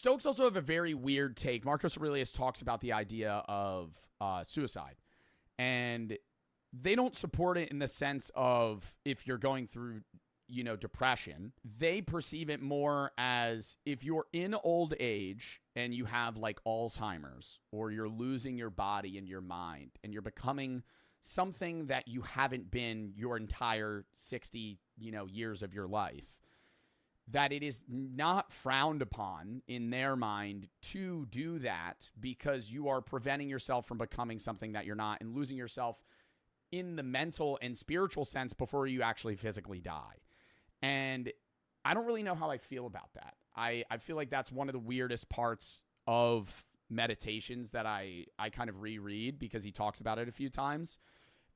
Stoics also have a very weird take. Marcus Aurelius talks about the idea of suicide, and they don't support it in the sense of if you're going through, depression. They perceive it more as if you're in old age and you have like Alzheimer's, or you're losing your body and your mind, and you're becoming something that you haven't been your entire 60, years of your life, that it is not frowned upon in their mind to do that, because you are preventing yourself from becoming something that you're not and losing yourself in the mental and spiritual sense before you actually physically die. And I don't really know how I feel about that. I feel like that's one of the weirdest parts of meditations that I kind of reread, because he talks about it a few times.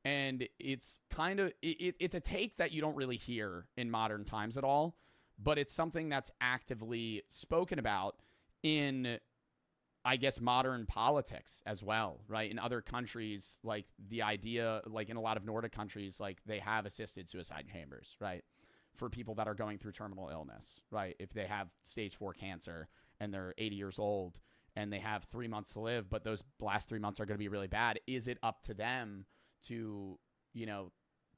And it's kind of, it's a take that you don't really hear in modern times at all, but it's something that's actively spoken about in, I guess, modern politics as well, right? In other countries, like the idea, like in a lot of Nordic countries, like they have assisted suicide chambers, right? For people that are going through terminal illness, right? If they have stage 4 cancer and they're 80 years old and they have 3 months to live, but those last 3 months are going to be really bad, is it up to them to,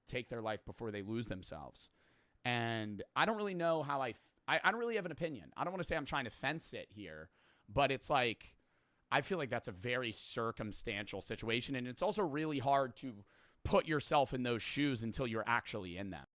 take their life before they lose themselves? And I don't really know how I don't really have an opinion. I don't want to say I'm trying to fence it here, but it's like, I feel like that's a very circumstantial situation. And it's also really hard to put yourself in those shoes until you're actually in them.